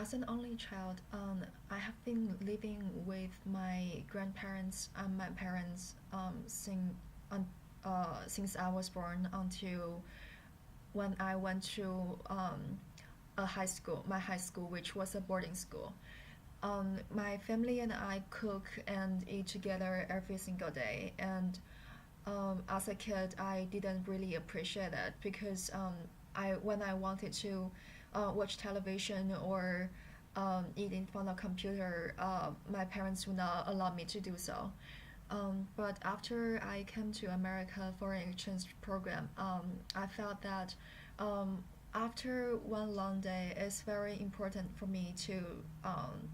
As an only child, I have been living with my grandparents and my parents since I was born until when I went to my high school, which was a boarding school. My family and I cook and eat together every single day, and as a kid, I didn't really appreciate it because I when I wanted to watch television or eat in front of computer, my parents would not allow me to do so. But after I came to America for an exchange program, I felt that um, after one long day, it's very important for me to um,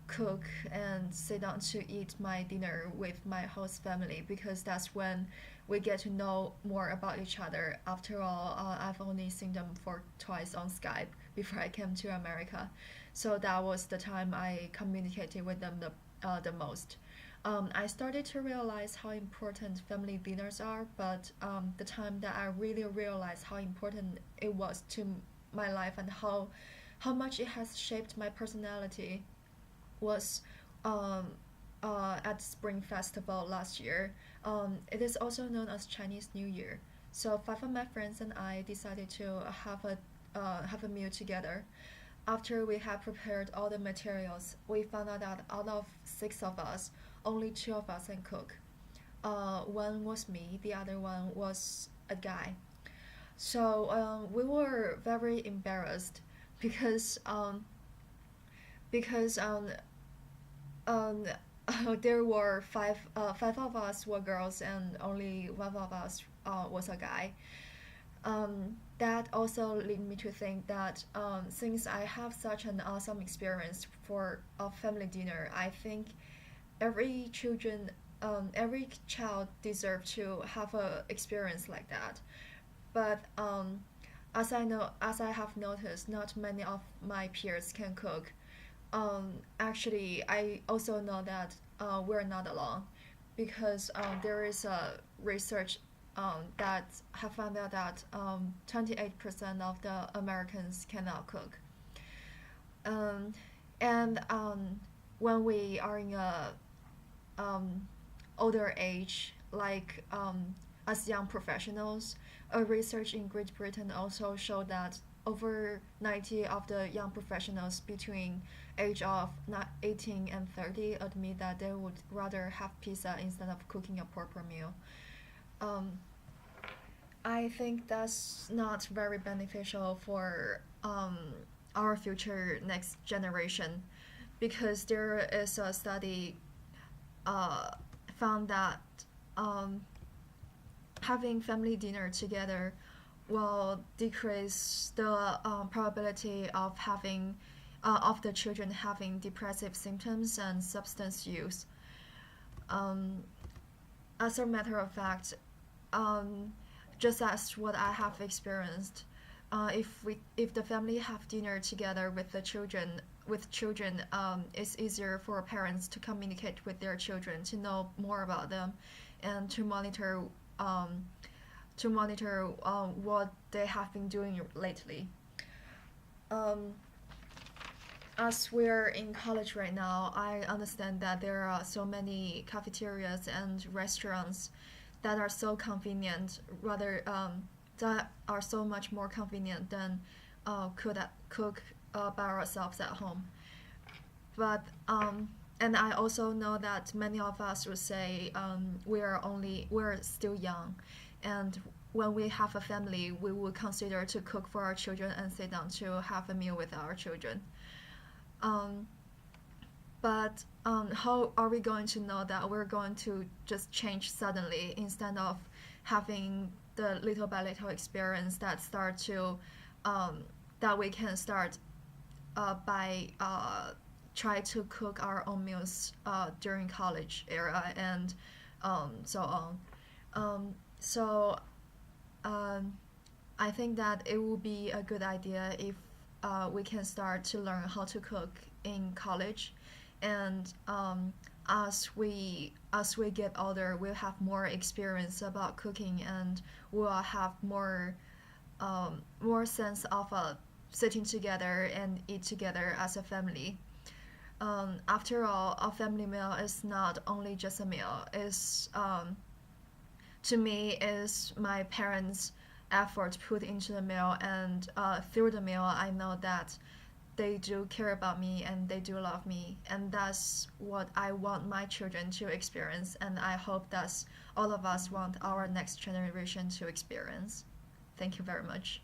cook and sit down to eat my dinner with my host family because that's when we get to know more about each other. After all, I've only seen them for twice on Skype before I came to America, so that was the time I communicated with them the most. I started to realize how important family dinners are, but the time that I really realized how important it was to my life and how much it has shaped my personality was um, at Spring Festival last year. It is also known as Chinese New Year. So five of my friends and I decided to have a meal together. After we had prepared all the materials, we found out that out of six of us, only two of us can cook. One was me, the other one was a guy. So we were very embarrassed because because um, there were five of us were girls and only one of us was a guy. That also led me to think that since I have such an awesome experience for a family dinner, I think every child deserves to have a experience like that. But as I have noticed, not many of my peers can cook. Actually, I also know that we're not alone because there is a research that have found out that 28% of the Americans cannot cook. Um, and when we are in a um, older age, like as young professionals, a research in Great Britain also showed that over 90 of the young professionals between age of 18 and 30 admit that they would rather have pizza instead of cooking a proper meal. Um, I think that's not very beneficial for our future next generation because there is a study uh, found that um, having family dinner together will decrease the probability of having of the children having depressive symptoms and substance use. Um, as a matter of fact, um, just as what I have experienced, if the family have dinner together with children, it's easier for parents to communicate with their children to know more about them, and um, to monitor what they have been doing lately. Um, as we're in college right now, I understand that there are so many cafeterias and restaurants that are so convenient, rather that are so much more convenient than cook by ourselves at home. But and I also know that many of us would say we're still young, and when we have a family, we would consider to cook for our children and sit down to have a meal with our children. Um, but how are we going to know that we're going to just change suddenly instead of having the little by little experience that start to um, that we can start by try to cook our own meals during college era and so on. So um, I think that it would be a good idea if we can start to learn how to cook in college, and as we get older, we'll have more experience about cooking, and we'll have more sense of sitting together and eat together as a family. After all, a family meal is not only just a meal. It's to me is my parents' effort put into the meal, and through the meal, I know that they do care about me and they do love me, and that's what I want my children to experience, and I hope that's all of us want our next generation to experience. Thank you very much.